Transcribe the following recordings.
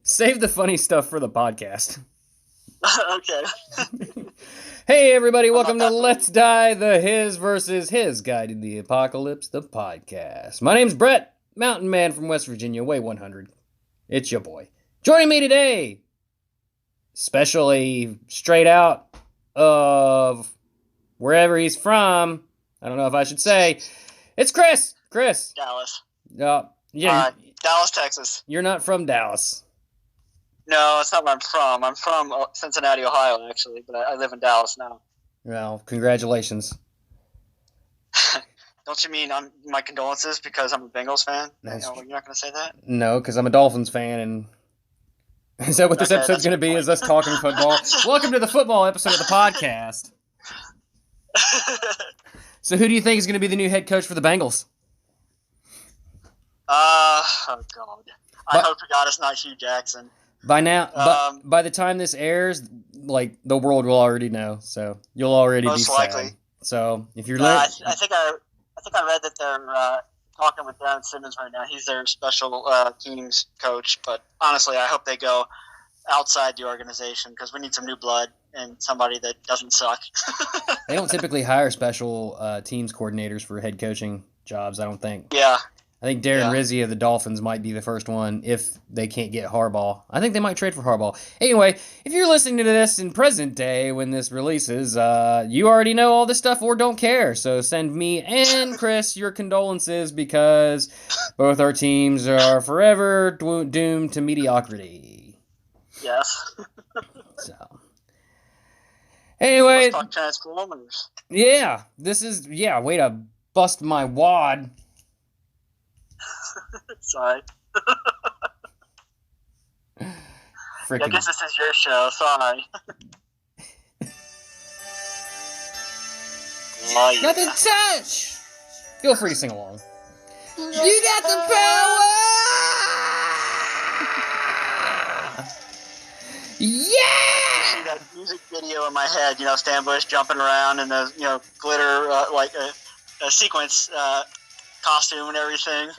Save the funny stuff for the podcast. Okay. Hey, everybody, I'm not welcome to that Let's funny. Die, the His versus His Guide to the Apocalypse, the podcast. My name's Bret, mountain man from West Virginia, weigh 100. It's your boy. Joining me today, especially straight out of wherever he's from, I don't know if I should say, it's Chris. Chris. Dallas. Yeah, Dallas, Texas. you're not from Dallas. No, it's not where I'm from. I'm from Cincinnati, Ohio, actually, but I live in Dallas now. Well, congratulations. Don't you mean my condolences because I'm a Bengals fan? That's- No, you're not going to say that? No, because I'm a Dolphins fan, and is that what this Okay, episode's that's a going to good be? point. Is us talking football? Welcome to the football episode of the podcast. So, who do you think is going to be the new head coach for the Bengals? Oh, God. I But- hope to God it's not Hugh Jackson. By now, Um, by the time this airs, like the world will already know. So you'll already be Most sad. likely. So if you're I think I read that they're talking with Darren Simmons right now. He's their special teams coach. But honestly, I hope they go outside the organization because we need some new blood and somebody that doesn't suck. they don't typically hire special teams coordinators for head coaching jobs. I don't think. Yeah. I think Darren Yeah. Rizzi of the Dolphins might be the first one if they can't get Harbaugh. I think they might trade for Harbaugh. Anyway, if you're listening to this in present day when this releases, you already know all this stuff or don't care. So send me and Chris your condolences because both our teams are forever doomed to mediocrity. Yes. So, anyway, Let's talk Transformers. yeah, way to bust my wad. Sorry. Freaking. I guess this is your show. Sorry. Oh, yeah. Nothing touch! Feel free to sing along. You got the power! Yeah! See that music video in my head, Stan Bush jumping around in the, glitter, like a sequence costume and everything.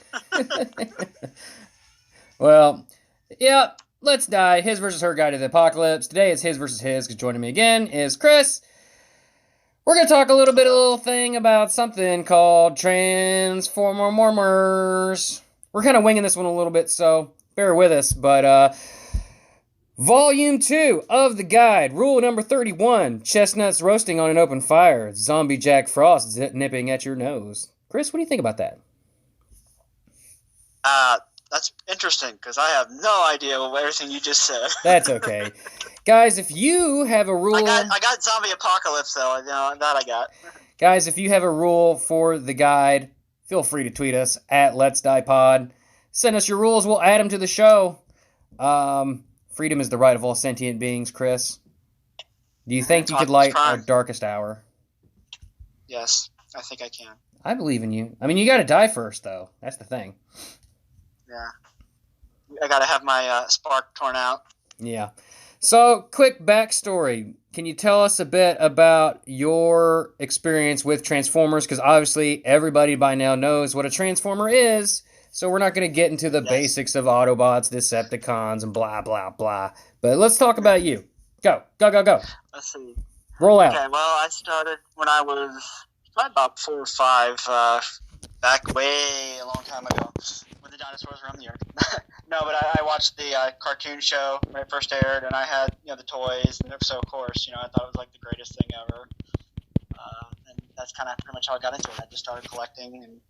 Well, yeah, let's die. His versus her guide to the apocalypse. Today it's his versus his, because joining me again is Chris. We're going to talk a little thing about something called Transformers. We're kind of winging this one a little bit, so bear with us. But, Volume 2 of the guide, rule number 31, chestnuts roasting on an open fire, zombie Jack Frost nipping at your nose. Chris, what do you think about that? That's interesting because I have no idea what everything you just said. That's okay. Guys, if you have a rule... I got zombie apocalypse though. That I got. Guys, if you have a rule for the guide, feel free to tweet us at LetsDiePod. Send us your rules. We'll add them to the show. Freedom is the right of all sentient beings, Chris. Do you think you could light our darkest hour? Yes, I think I can. I believe in you. I mean, you got to die first, though. That's the thing. Yeah. I got to have my spark torn out. Yeah. So, quick backstory. Can you tell us a bit about your experience with Transformers? Because obviously everybody by now knows what a Transformer is. So we're not going to get into the basics of Autobots, Decepticons, and blah, blah, blah. But let's talk about you. Go. Let's see. Roll out. Okay, well, I started when I was probably about 4 or 5, back way a long time ago, when the dinosaurs roamed the earth. No, but I watched the cartoon show when it first aired, and I had the toys, and so of course, I thought it was like the greatest thing ever. And that's kind of pretty much how I got into it. I just started collecting and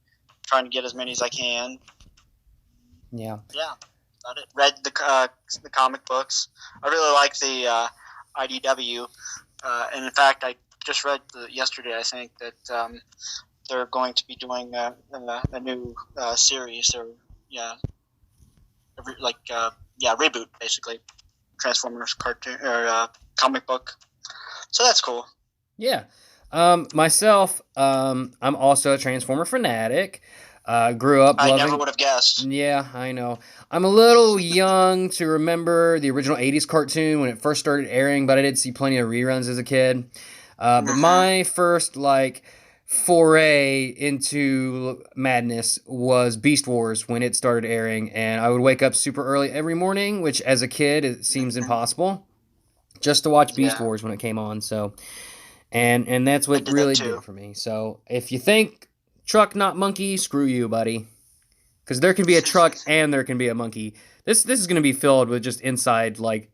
trying to get as many as I can. Yeah. Yeah, about it. Read the comic books. I really like the IDW, and in fact, I just read yesterday. I think that they're going to be doing a new series, or reboot basically, Transformers cartoon or comic book. So that's cool. Yeah. Myself, I'm also a Transformer fanatic. Grew up loving... I never would have guessed. Yeah, I know. I'm a little young to remember the original 80s cartoon when it first started airing, but I did see plenty of reruns as a kid. But my first, foray into madness was Beast Wars when it started airing, and I would wake up super early every morning, which as a kid it seems impossible, just to watch Beast Yeah, Wars when it came on. So, and that's I what did that really did too. it for me. So, if you think truck not monkey, screw you, buddy, because there can be a truck and there can be a monkey. This is going to be filled with just inside like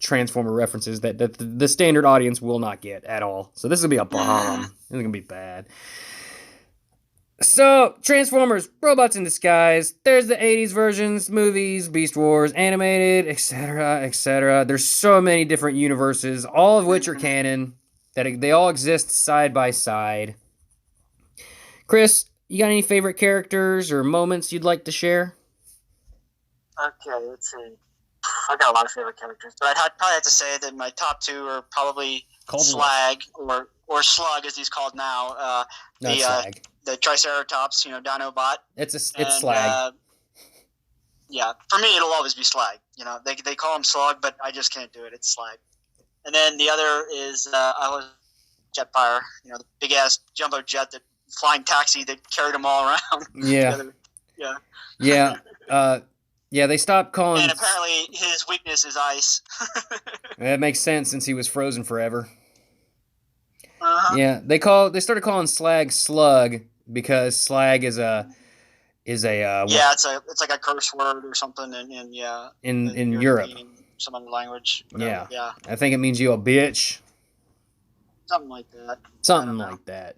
Transformer references that the standard audience will not get at all. So this is gonna be a bomb. This is gonna be bad. So, Transformers, robots in disguise. There's the 80s versions, movies, Beast Wars, animated, etc., etc. There's so many different universes, all of which are canon, that they all exist side by side. Chris, you got any favorite characters or moments you'd like to share? Okay, let's see. I got a lot of favorite characters, but probably have to say that my top two are probably Cold Slag or Slug, as he's called now. No, it's Slag. The Triceratops, Dinobot. It's And, Slag. Yeah, for me, it'll always be Slag. They call him Slug, but I just can't do it. It's Slag. And then the other is I was Jetfire. The big ass jumbo jet, that flying taxi that carried them all around. Yeah. Yeah. Yeah. Yeah, they stopped calling. And apparently his weakness is ice. That makes sense since he was frozen forever. Uh-huh. Yeah, they started calling Slag Slug because Slag is a Yeah, it's like a curse word or something, in Europe. Some other language. Yeah. Yeah, I think it means you a bitch. something like that. Something like that.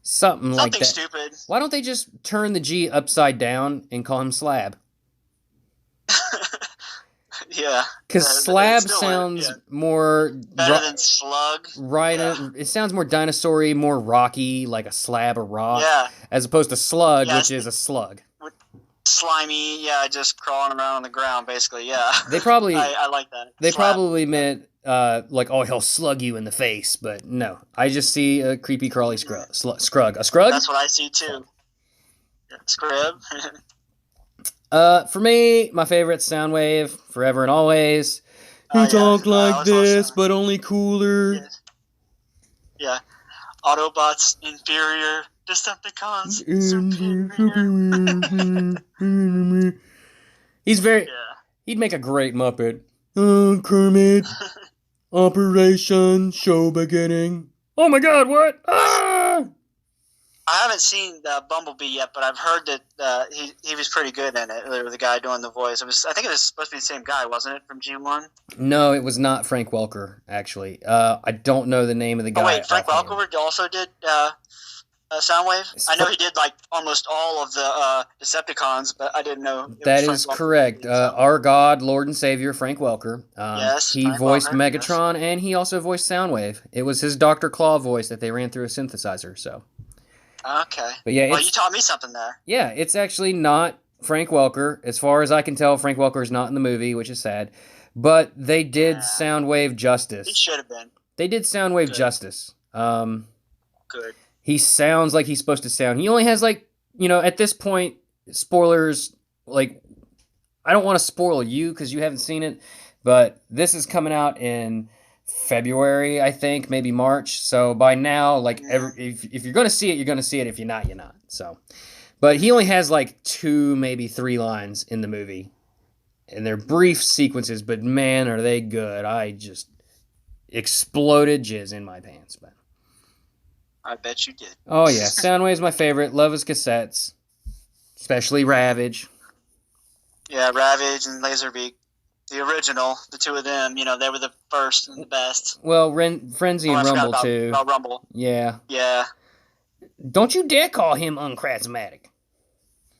Something like that. Something stupid. Why don't they just turn the G upside down and call him Slab? Yeah. Because Slab sounds more better than Slug. Rhino. It sounds more dinosaur-y, more rocky, like a slab of rock. Yeah. As opposed to Slug, which is a slug. Slimy, just crawling around on the ground, basically. Yeah. They probably. I like that. They Slab. probably meant like, oh, he'll slug you in the face, but no. I just see a creepy crawly scrug. A scrug? That's what I see too. Yeah, Scrib. For me, my favorite Soundwave, Forever and Always. You talk like this, but only cooler. Yeah. Autobots inferior, Decepticons superior. He's very. Yeah. He'd make a great Muppet. Kermit. Operation Show Beginning. Oh my God! What? Ah! I haven't seen Bumblebee yet, but I've heard that he was pretty good in it. The guy doing the voice. I think it was supposed to be the same guy, wasn't it, from G1? No, it was not Frank Welker. Actually, I don't know the name of the guy. Oh wait, Frank Welker also did Soundwave. I know he did like almost all of the Decepticons, but I didn't know. That is correct. Our God, Lord and Savior, Frank Welker. Yes, he voiced Megatron, and he also voiced Soundwave. It was his Dr. Claw voice that they ran through a synthesizer. So. Okay. But yeah, well, you taught me something there. Yeah, it's actually not Frank Welker. As far as I can tell, Frank Welker is not in the movie, which is sad. But they did Soundwave justice. He should have been. They did Soundwave justice. Good. He sounds like he's supposed to sound. He only has at this point, spoilers, I don't want to spoil you because you haven't seen it, but this is coming out in February, I think, maybe March. So by now, if you're going to see it, you're going to see it. If you're not, you're not. So, but he only has 2, maybe 3 lines in the movie, and they're brief sequences. But man, are they good! I just exploded jizz in my pants, man. I bet you did. Oh yeah, Soundwave's my favorite. Love his cassettes, especially Ravage. Yeah, Ravage and Laserbeak. The original, the two of them, they were the first and the best. Well, Frenzy and Rumble, too. About Rumble. Yeah. Yeah. Don't you dare call him uncharismatic.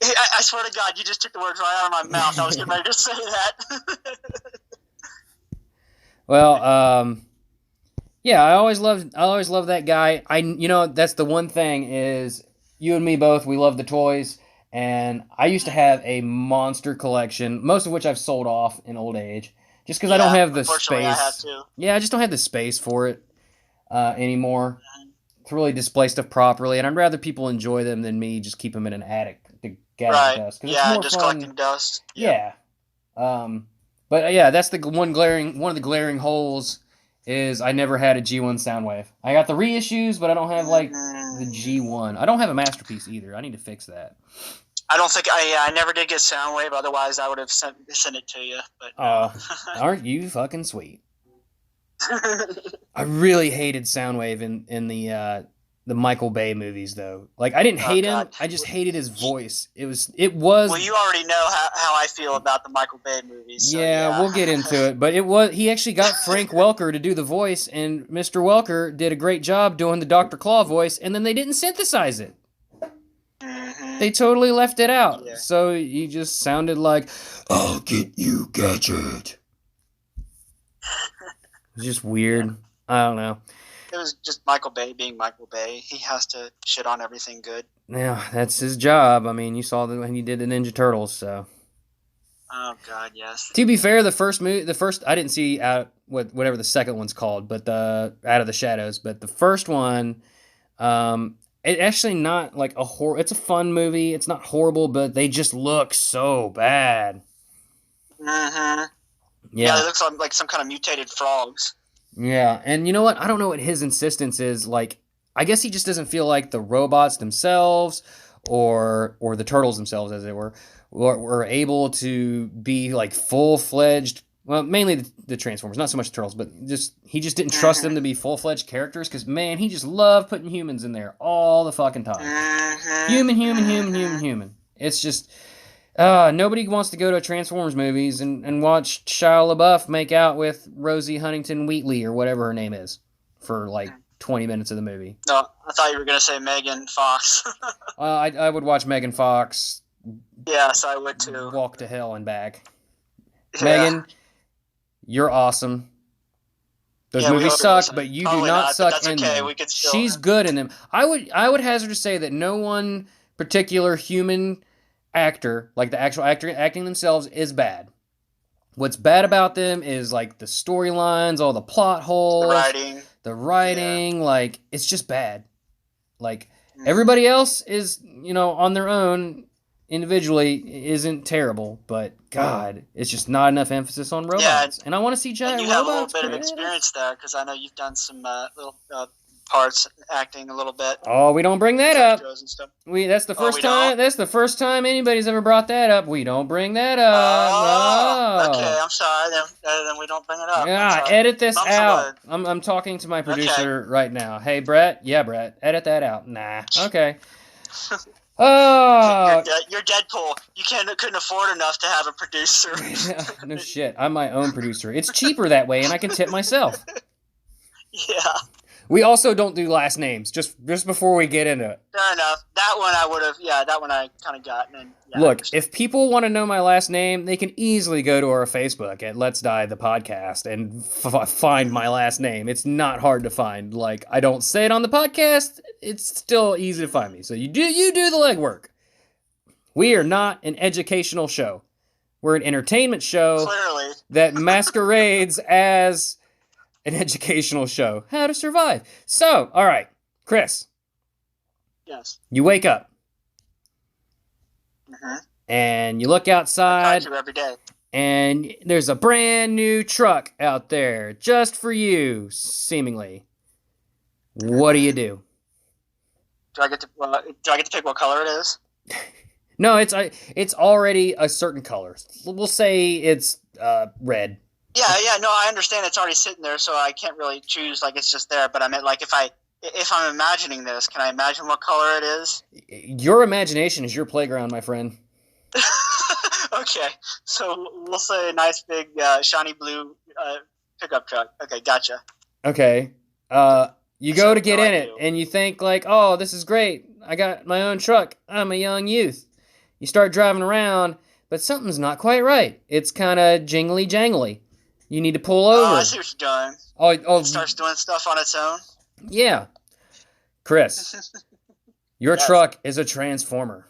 I swear to God, you just took the words right out of my mouth. I was getting ready to say that. Well, yeah, I always loved that guy. That's the one thing is you and me both, we love the toys. And I used to have a monster collection, most of which I've sold off in old age, just because I don't have the space. I have to. Yeah, I just don't have the space for it anymore to really display stuff properly. And I'd rather people enjoy them than me just keep them in an attic to gather dust. Yeah, just collecting dust. Yeah. But yeah, that's one of the glaring holes is I never had a G1 Soundwave. I got the reissues, but I don't have like the G1. I don't have a Masterpiece either. I need to fix that. I don't think I never did get Soundwave. Otherwise, I would have sent it to you. But aren't you fucking sweet? I really hated Soundwave in the Michael Bay movies, though. Like, I didn't hate him. I just hated his voice. It was. Well, you already know how I feel about the Michael Bay movies. So yeah, we'll get into it. But he actually got Frank Welker to do the voice, and Mr. Welker did a great job doing the Dr. Claw voice, and then they didn't synthesize it. Mm-hmm. They totally left it out. Yeah. So he just sounded like, "I'll get you, Gadget." It's just weird. I don't know. It was just Michael Bay being Michael Bay. He has to shit on everything good. Yeah, that's his job. I mean, you saw that when he did the Ninja Turtles, so. Oh God, yes. To be fair, the first I didn't see whatever the second one's called, but the Out of the Shadows. But the first one, it actually not like a horror. It's a fun movie. It's not horrible, but they just look so bad. Mm-hmm. Yeah, it looks like some kind of mutated frogs. Yeah, and you know what? I don't know what his insistence is. Like, I guess he just doesn't feel like the robots themselves, or the turtles themselves, as they were able to be like full-fledged. Well, mainly the Transformers, not so much the turtles, but he just didn't trust them to be full-fledged characters. Because man, he just loved putting humans in there all the fucking time. Human. It's just. Nobody wants to go to Transformers movies and watch Shia LaBeouf make out with Rosie Huntington Wheatley or whatever her name is for like 20 minutes of the movie. No, I thought you were going to say Megan Fox. I would watch Megan Fox. Yes, I would too. Walk to hell and back. Yeah. Megan, you're awesome. Those movies suck, but you do not suck in them. She's good in them. I would hazard to say that no one particular human actor, like the actual actor acting themselves, is bad. What's bad about them is like the storylines, all the plot holes, the writing, like it's just bad. Like everybody else is, on their own individually isn't terrible, but God, it's just not enough emphasis on robots. And I want to see giant robots. You have a little bit of experience there because I know you've done some little parts acting a little bit. Oh, we don't bring that up. That's the first time. That's the first time anybody's ever brought that up. We don't bring that up. Oh, okay. I'm sorry. Then we don't bring it up. Yeah, edit this out. I'm talking to my producer right now. Hey, Bret. Yeah, Bret. Edit that out. Nah. Okay. Oh. You're Deadpool. You couldn't afford enough to have a producer. No shit. I'm my own producer. It's cheaper that way, and I can tip myself. Yeah. We also don't do last names, just before we get into it. Fair enough. That one I would have, that one I kind of got. And, look, if people want to know my last name, they can easily go to our Facebook at Let's Die the Podcast and find my last name. It's not hard to find. Like, I don't say it on the podcast. It's still easy to find me. So you do the legwork. We are not an educational show. We're an entertainment show that masquerades as an educational show. How to survive. So, all right, Chris. Yes. You wake up. Mm-hmm. And you look outside. I talk to every day. And there's a brand new truck out there just for you, seemingly. What do you do? Do I get to pick what color it is? No, it's already a certain color. We'll say it's red. Yeah, no, I understand it's already sitting there, so I can't really choose, like, it's just there, but I meant, like, if I'm imagining this, can I imagine what color it is? Your imagination is your playground, my friend. Okay, so we'll say a nice big shiny blue pickup truck. Okay, gotcha. Okay, you go to get in it, and you think, like, oh, this is great, I got my own truck, I'm a young youth. You start driving around, but something's not quite right. It's kind of jingly-jangly. You need to pull over. Oh, I see what you're doing. Oh, it starts doing stuff on its own? Yeah. Chris, your truck is a transformer.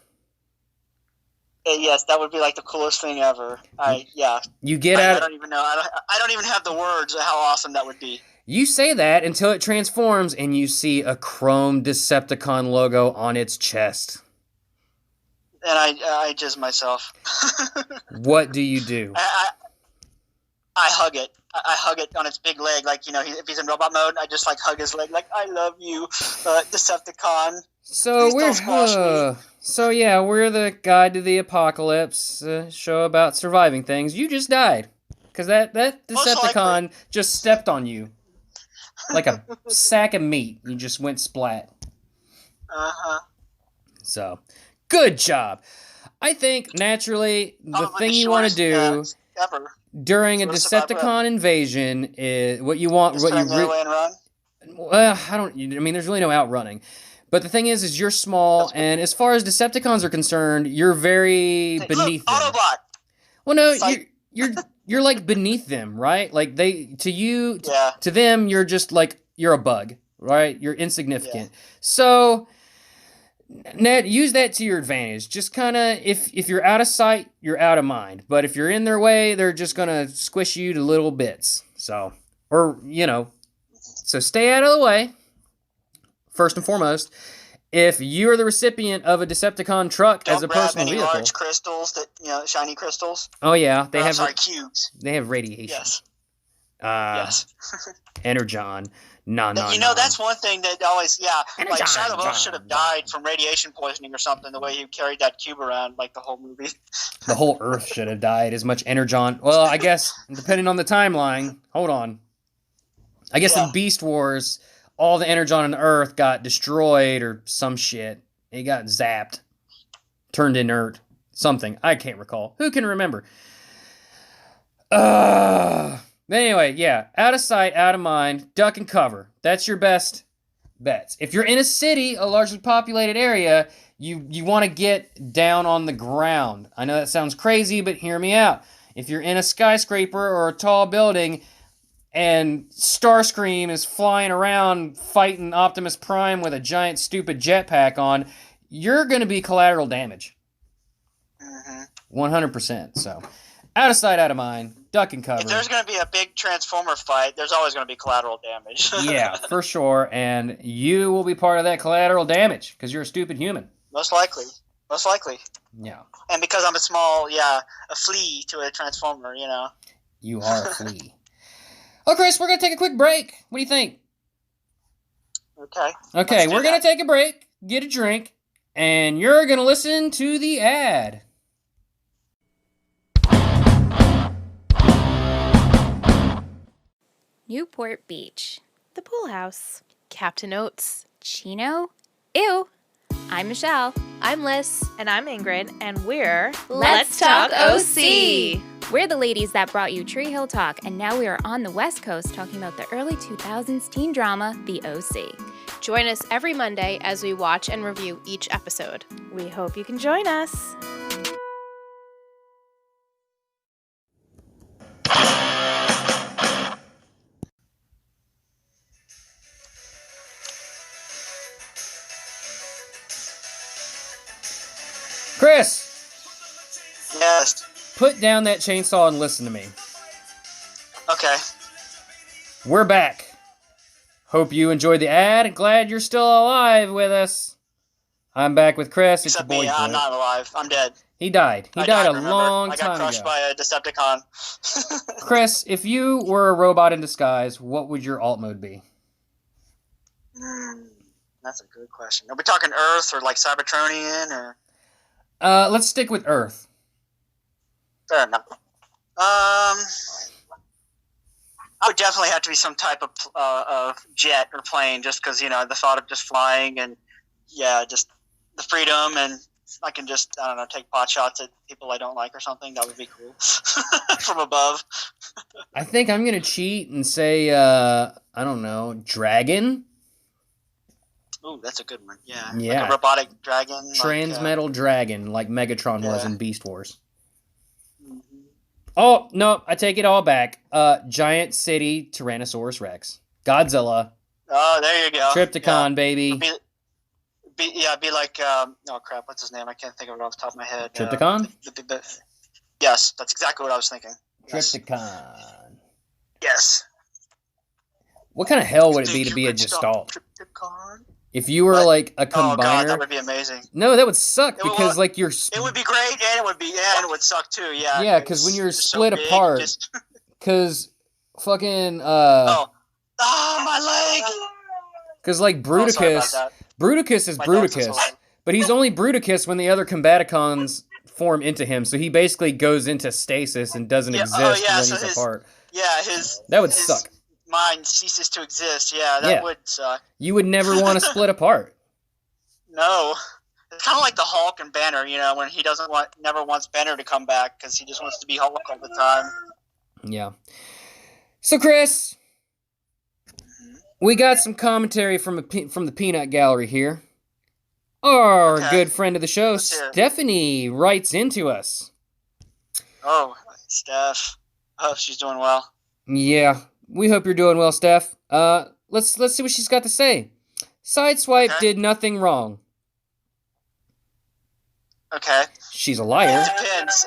Yes, that would be like the coolest thing ever. You get out. I don't even know. I don't even have the words of how awesome that would be. You say that until it transforms and you see a chrome Decepticon logo on its chest. And I jizz myself. What do you do? I hug it I hug it on its big leg, like, if he's in robot mode, I just like hug his leg, like, I love you, Decepticon. So Please don't squash me. so yeah, we're the Guide to the Apocalypse show about surviving things. You just died because that Most likely. Decepticon just stepped on you like a sack of meat. You just went splat. So, good job. I think naturally the thing you want to do ever. during a Decepticon invasion is what you want. Just turn the other way and run. Well, I mean, there's really no outrunning. But the thing is you're small, and as far as Decepticons are concerned, you're very beneath them. Autobot. Well, no, you're like beneath them, right? Like to them, you're just like you're a bug, right? You're insignificant. Yeah. So, Ned, use that to your advantage. Just kind of if you're out of sight, you're out of mind. But if you're in their way, they're just gonna squish you to little bits. So, so stay out of the way. First and foremost, if you're the recipient of a Decepticon truck as a personal vehicle, large crystals shiny crystals. Oh yeah, they have cubes. They have radiation. Yes. Yes. Energon. No. That's one thing that always, like Shia LaBeouf should have died from radiation poisoning or something. The way he carried that cube around, like the whole movie. The whole Earth should have died. As much Energon. Well, I guess depending on the timeline. Hold on. I guess in Beast Wars, all the Energon on the Earth got destroyed or some shit. It got zapped, turned inert, something. I can't recall. Who can remember? Anyway, out of sight, out of mind, duck and cover. That's your best bets. If you're in a city, a largely populated area, you want to get down on the ground. I know that sounds crazy, but hear me out. If you're in a skyscraper or a tall building and Starscream is flying around fighting Optimus Prime with a giant stupid jetpack on, you're going to be collateral damage. 100%. So, out of sight, out of mind. Duck and cover. If there's going to be a big Transformer fight, there's always going to be collateral damage. Yeah, for sure. And you will be part of that collateral damage because you're a stupid human. Most likely. Yeah. And because I'm a flea to a Transformer, You are a flea. Oh, Chris, we're going to take a quick break. What do you think? Okay, we're going to take a break, get a drink, and you're going to listen to the ad. Newport Beach. The Pool House. Captain Oates. Chino. Ew. I'm Michelle. I'm Liz. And I'm Ingrid. And we're Let's Talk OC. We're the ladies that brought you Tree Hill Talk, and now we are on the West Coast talking about the early 2000s teen drama, The OC. Join us every Monday as we watch and review each episode. We hope you can join us. Chris! Yes. Put down that chainsaw and listen to me. Okay. We're back. Hope you enjoyed the ad. Glad you're still alive with us. I'm back with Chris. Except me, I'm not alive. I'm dead. He died. He died a long time ago. I got crushed by a Decepticon. Chris, if you were a robot in disguise, what would your alt mode be? That's a good question. Are we talking Earth or like Cybertronian or? Let's stick with Earth. Fair enough. I would definitely have to be some type of jet or plane, just because the thought of just flying and just the freedom, and I can just take pot shots at people I don't like or something. That would be cool from above. I think I'm gonna cheat and say dragon. Ooh, that's a good one. Yeah. Like a robotic dragon. Transmetal dragon, like Megatron was in Beast Wars. Mm-hmm. Oh, no, I take it all back. Giant City Tyrannosaurus Rex. Godzilla. Oh, there you go. Trypticon, baby. Be like, oh crap, what's his name? I can't think of it off the top of my head. Trypticon? Yes, that's exactly what I was thinking. Trypticon. Yes. What kind of hell would it be to be a Gestalt? Trypticon? If you were like a combiner, oh god, that would be amazing. No, that would suck because like you're. It would be great, and it would suck too. Yeah. Yeah, because when you're split apart, because fucking my leg. Because like Oh, sorry about Bruticus, that. Bruticus is My dog's Bruticus, just but he's only Bruticus when the other Combaticons form into him. So he basically goes into stasis and doesn't exist when so he's apart. his That would suck. mind ceases to exist. Yeah, that Yeah. would suck. You would never want to split apart. No. It's kind of like the Hulk and Banner, when he never wants Banner to come back because he just wants to be Hulk all the time. Yeah. So Chris, we got some commentary from the Peanut Gallery here. Our good friend of the show, Let's hear it. Stephanie, writes into us. Oh, Steph. I hope she's doing well. Yeah, we hope you're doing well, Steph. Let's see what she's got to say. Sideswipe did nothing wrong. Okay. She's a liar. It depends.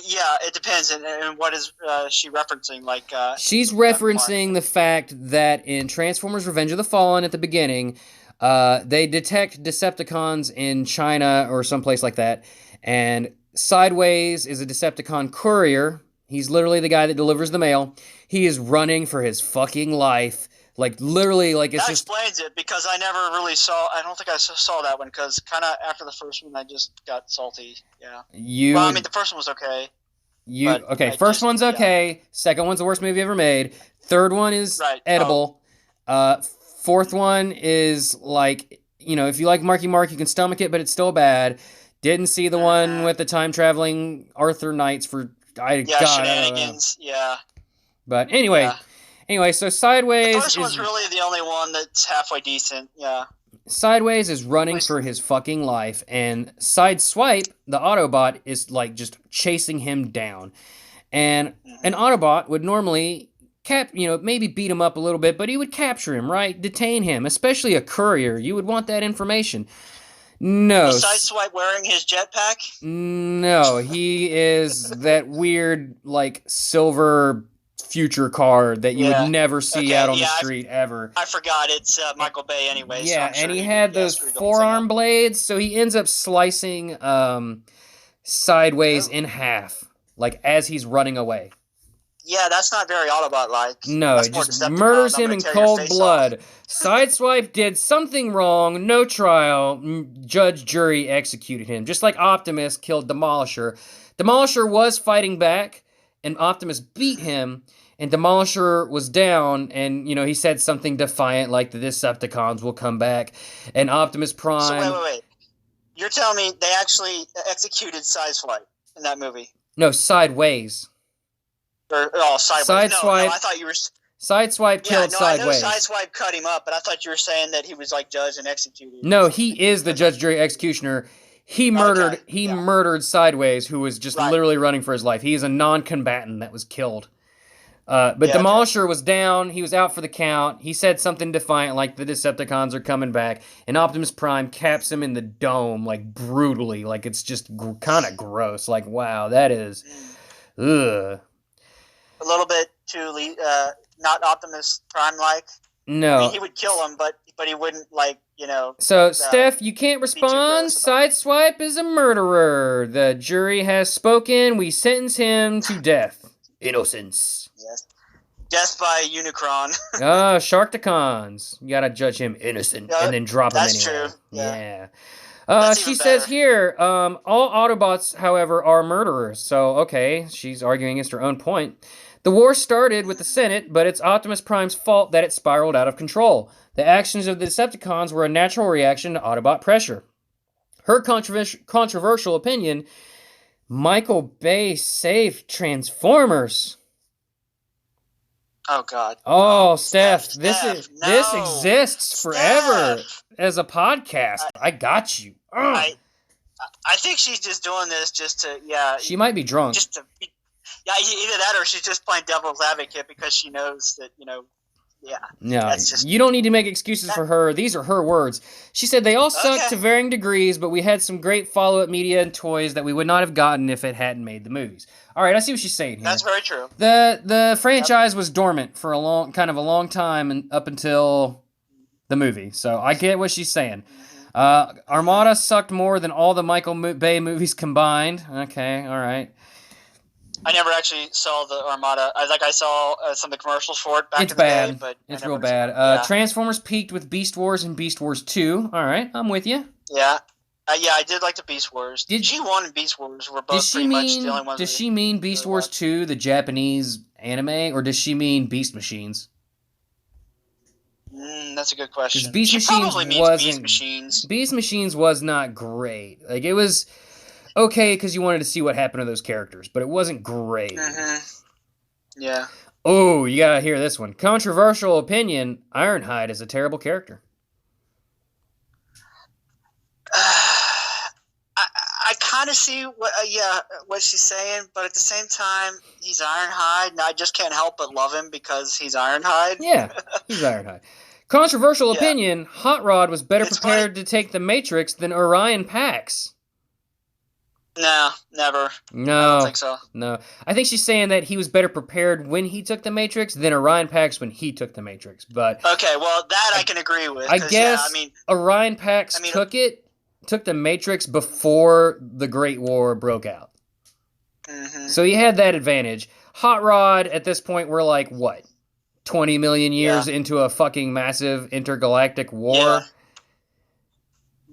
Yeah, it depends. And what is she referencing? She's referencing the fact that in Transformers Revenge of the Fallen at the beginning, they detect Decepticons in China or someplace like that, and Sideways is a Decepticon courier. He's literally the guy that delivers the mail. He is running for his fucking life. Literally, it's that just... explains it, because I never really I don't think I saw that one, because kind of after the first one, I just got salty, yeah. The first one was okay. First one's okay. Yeah. Second one's the worst movie ever made. Third one is edible. Fourth one is if you like Marky Mark, you can stomach it, but it's still bad. Didn't see the one with the time-traveling Arthur Knights for... shenanigans, yeah. But anyway... Yeah. Anyway, so Sideways the first one's really the only one that's halfway decent, yeah. Sideways is running for his fucking life, and Sideswipe, the Autobot, is just chasing him down. And an Autobot would normally maybe beat him up a little bit, but he would capture him, right? Detain him, especially a courier. You would want that information. No. Was Sideswipe wearing his jetpack? No, he is that weird, silver future car that you would never see out on the street ever. I forgot it's Michael Bay anyway. Yeah, so and he had those forearm blades, so he ends up slicing Sideways in half, as he's running away. Yeah, that's not very Autobot-like. No, it just murders him in cold blood. Sideswipe did something wrong, no trial, judge, jury executed him. Just like Optimus killed Demolisher. Demolisher was fighting back, and Optimus beat him, and Demolisher was down, and, he said something defiant like the Decepticons will come back, and Optimus Prime... So wait. You're telling me they actually executed Sideswipe in that movie? No, Sideways. Sideways. No, I thought you were... Sideswipe killed Sideways. I know Sideswipe cut him up, but I thought you were saying that he was, judged and executed. No, he is the judge, jury, executioner. He murdered Sideways, who was just literally running for his life. He is a non-combatant that was killed. But Demolisher was down. He was out for the count. He said something defiant like the Decepticons are coming back. And Optimus Prime caps him in the dome, brutally. It's just kind of gross. Wow, that is... Ugh. A little bit too... not Optimus Prime-like. No. He would kill him, but he wouldn't, So, Steph, you can't respond. Sideswipe is a murderer. The jury has spoken. We sentence him to death. Innocence. Yes. Death by Unicron. Sharktacons. You gotta judge him innocent and then drop him anyway. That's true. Yeah. She says here, all Autobots, however, are murderers. So, okay, she's arguing against her own point. The war started with the Senate, but it's Optimus Prime's fault that it spiraled out of control. The actions of the Decepticons were a natural reaction to Autobot pressure. Her controversial opinion, Michael Bay saved Transformers. Oh, God. Oh, Steph, this exists forever as a podcast. I got you. I think she's just doing this just to, She might be drunk. Just to be... Yeah, either that or she's just playing devil's advocate because she knows that, No, you don't need to make excuses for her. These are her words. She said, they all suck to varying degrees, but we had some great follow-up media and toys that we would not have gotten if it hadn't made the movies. All right, I see what she's saying here. That's very true. The franchise was dormant for a long time and up until the movie. So I get what she's saying. Armada sucked more than all the Michael Bay movies combined. Okay, all right. I never actually saw the Armada. I saw some of the commercials for it back It's in the bad. day, but It's I real never, bad. Yeah. Transformers peaked with Beast Wars and Beast Wars 2. All right, I'm with you. Yeah. Yeah, I did like the Beast Wars. G1 and Beast Wars were both pretty much the only ones. Does she mean Beast Wars 2, the Japanese anime, or does she mean Beast Machines? That's a good question. Beast She Machines probably means wasn't. Beast Machines. Beast Machines was not great. Like, it was okay because you wanted to see what happened to those characters, but it wasn't great. Yeah. Oh, you gotta hear this one. Controversial opinion: Ironhide is a terrible character. I kind of see what she's saying, but at the same time, he's Ironhide, and I just can't help but love him because he's Ironhide. Yeah, he's Ironhide. Controversial opinion: Hot Rod was better prepared to take the Matrix than Orion Pax. No, never. No, I don't think so. No, I think she's saying that he was better prepared when he took the Matrix than Orion Pax when he took the Matrix. But okay, well, that I can agree with. I guess Orion Pax took the Matrix before the Great War broke out. So he had that advantage. Hot Rod, at this point, we're like, what, 20 million years into a fucking massive intergalactic war? Yeah.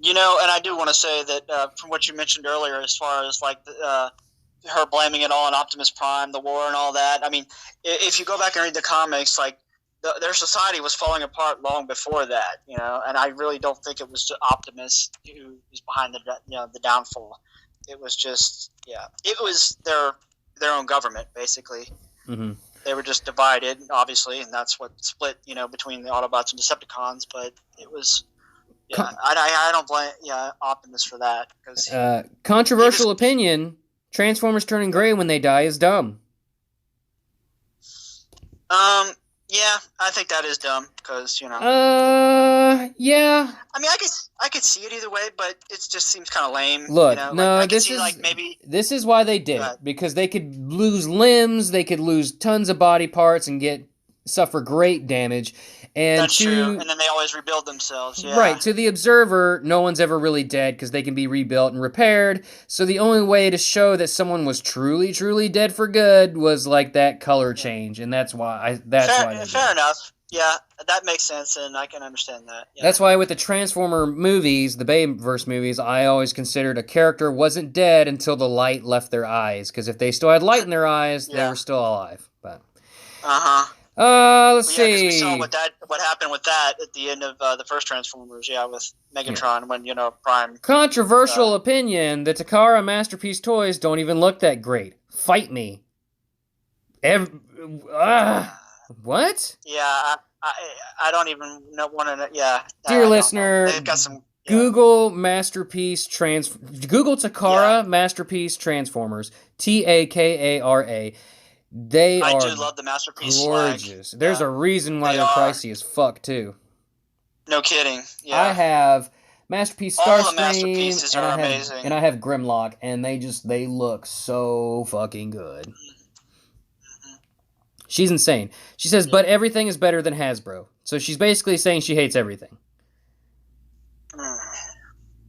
You know, and I do want to say that from what you mentioned earlier, as far as like her blaming it all on Optimus Prime, the war and all that, I mean, if you go back and read the comics, like, their society was falling apart long before that, you know, and I really don't think it was Optimus who was behind the downfall. It was just, it was their own government, basically. They were just divided, obviously, and that's what split, between the Autobots and Decepticons, but it was, I don't blame, Optimus for that. Because controversial opinion, Transformers turning gray when they die is dumb. Yeah, I think that is dumb because yeah. I mean, I could see it either way, but it just seems kind of lame. Look, no, maybe this is why they did it, because they could lose limbs, they could lose tons of body parts and suffer great damage. And that's true. And then they always rebuild themselves. Yeah. Right. To the observer, no one's ever really dead because they can be rebuilt and repaired. So the only way to show that someone was truly, truly dead for good was like that color change, and that's why. Fair enough. Yeah, that makes sense, and I can understand that. Yeah. That's why with the Transformer movies, the Bayverse movies, I always considered a character wasn't dead until the light left their eyes, because if they still had light in their eyes, they were still alive. But. Let's see. We saw what happened with that at the end of the first Transformers, with Megatron when Prime. Controversial opinion: the Takara Masterpiece toys don't even look that great. Fight me. What? Yeah, I don't even want to. Yeah. Dear listener, they've got some. Google Masterpiece Google Takara Masterpiece Transformers. Takara. I do love the Masterpiece. Gorgeous. There's a reason why they're pricey as fuck too. No kidding. Yeah. I have Masterpiece Starscream. All the Masterpieces are amazing. And I have Grimlock, and they look so fucking good. She's insane. She says, but everything is better than Hasbro. So she's basically saying she hates everything.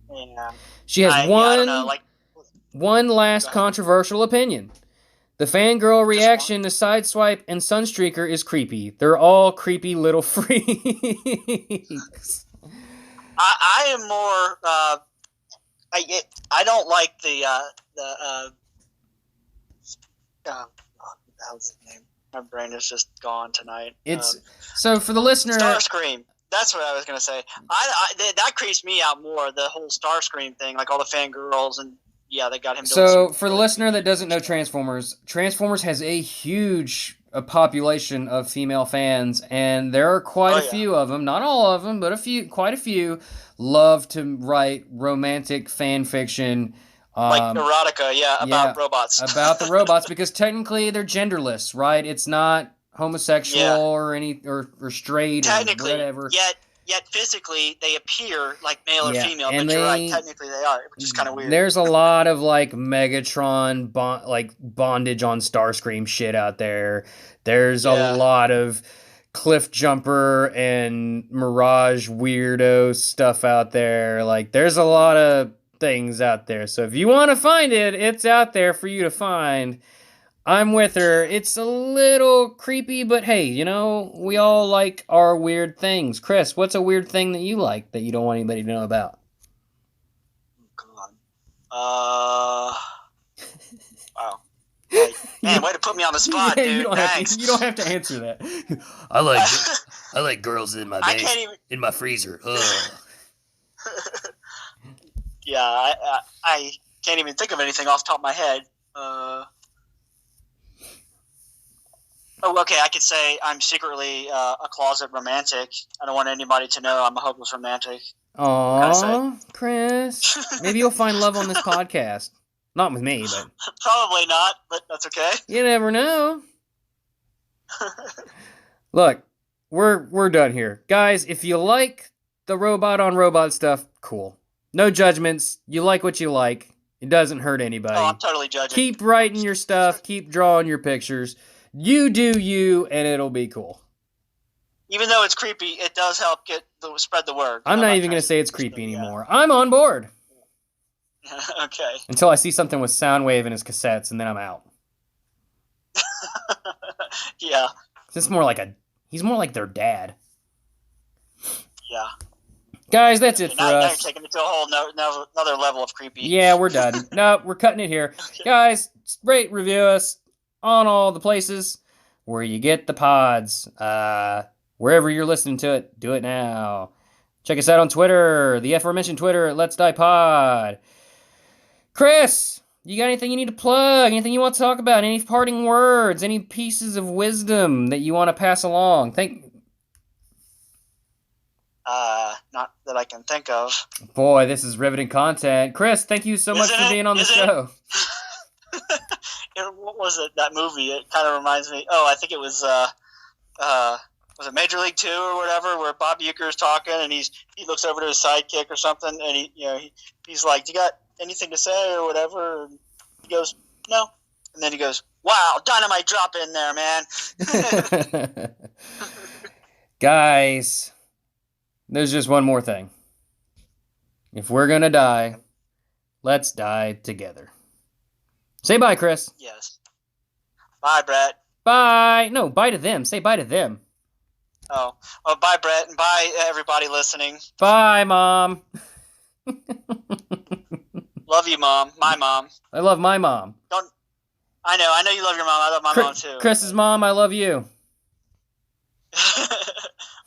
Yeah. She has one last controversial opinion. The fangirl reaction to Sideswipe and Sunstreaker is creepy. They're all creepy little freaks. I am more. I don't like the. How's his name? My brain is just gone tonight. So for the listener, Starscream. That's what I was gonna say. That creeps me out more. The whole Starscream thing, like all the fangirls and. Yeah, they got him. So, for the listener that doesn't know Transformers has a huge population of female fans, and there are quite a few of them, not all of them, but quite a few, love to write romantic fan fiction. Like erotica, about robots. About the robots, because technically they're genderless, right? It's not homosexual or straight or whatever. Yet physically they appear like male or female, but you're right, technically they are, which is kind of weird. There's a lot of like Megatron bondage on Starscream shit out there. There's a lot of Cliff Jumper and Mirage weirdo stuff out there. Like there's a lot of things out there. So if you want to find it, it's out there for you to find. I'm with her. It's a little creepy, but hey, you know, we all like our weird things. Chris, what's a weird thing that you like that you don't want anybody to know about? God. Wow. Hey, man, way to put me on the spot, Yeah, dude. you don't Thanks. have to. You don't have to answer that. I like girls in my I can't even. in my freezer. Ugh. Yeah, I can't even think of anything off the top of my head. Oh, okay. I could say I'm secretly a closet romantic. I don't want anybody to know I'm a hopeless romantic. Aw, Chris. Maybe you'll find love on this podcast. Not with me, but Probably not, but that's okay. you never know. Look, we're done here. Guys, if you like the robot on robot stuff, cool. No judgments. You like what you like. It doesn't hurt anybody. Oh, I'm totally judging. Keep writing your stuff. Keep drawing your pictures. You do you, and it'll be cool. Even though it's creepy, it does help spread the word. I'm not even going to say it's creepy anymore. I'm on board. Okay. Until I see something with Soundwave in his cassettes, and then I'm out. Yeah. He's more like their dad. Yeah. Guys, that's it for now us. you're taking it to a whole another level of creepy. Yeah, we're done. No, we're cutting it here. Okay. Guys, rate, review us on all the places where you get the pods. Wherever you're listening to it, do it now. Check us out on Twitter, the aforementioned Twitter at LetsDiePod. Chris, you got anything you need to plug? Anything you want to talk about? Any parting words? Any pieces of wisdom that you want to pass along? Not that I can think of. Boy, this is riveting content. Chris, thank you so much for being on the show. What was it? That movie? It kind of reminds me. Oh, I think it was. Was it Major League 2 or whatever, where Bob Uecker's talking and he looks over to his sidekick or something, and he's like, "Do you got anything to say or whatever?" And he goes, "No," and then he goes, "Wow, dynamite drop in there, man." Guys, there's just one more thing. If we're gonna die, let's die together. Say bye, Chris. Yes. Bye, Bret. Bye. No, bye to them. Say bye to them. Oh, bye, Bret, and bye, everybody listening. Bye, Mom. Love you, Mom. My mom. I love my mom. I know you love your mom. I love my mom, too. Chris's mom, I love you.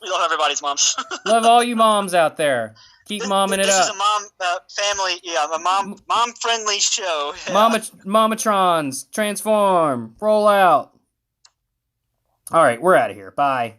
We love everybody's moms. Love all you moms out there. Keep momming it This up. is a mom family, a mom-friendly show. Yeah. Momatrons, transform, roll out. All right, we're out of here. Bye.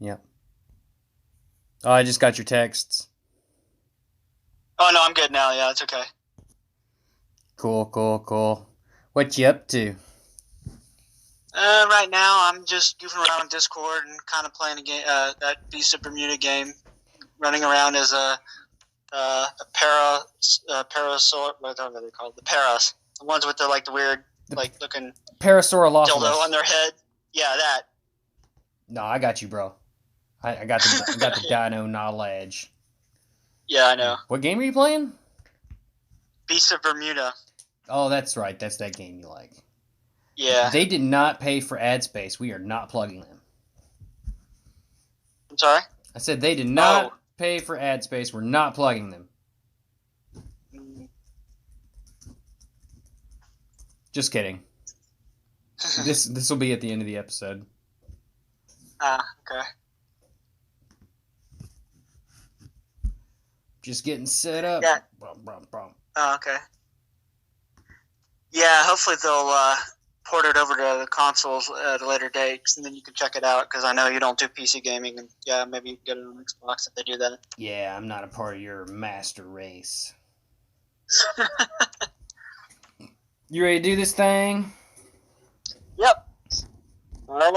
Yep. Oh, I just got your texts. Oh, no, I'm good now. Yeah, it's okay. Cool. What you up to? Right now, I'm just goofing around on Discord and kind of playing a game, that Beast of Bermuda game, running around as a parasaur. What are they called? The paras. The ones with the weird, looking Parasaurolophus. dildo on their head. Yeah, that. No, I got you, bro. I got the dino knowledge. Yeah, I know. What game are you playing? Beast of Bermuda. Oh, that's right. That's that game you like. Yeah. They did not pay for ad space. We are not plugging them. I'm sorry? I said they did not pay for ad space. We're not plugging them. Mm. Just kidding. This will be at the end of the episode. Okay. Just getting set up. Yeah. Oh, okay. Yeah, hopefully they'll port it over to the consoles at a later date, and then you can check it out, because I know you don't do PC gaming, and yeah, maybe you can get it on Xbox if they do that. Yeah, I'm not a part of your master race. You ready to do this thing? Yep. All right.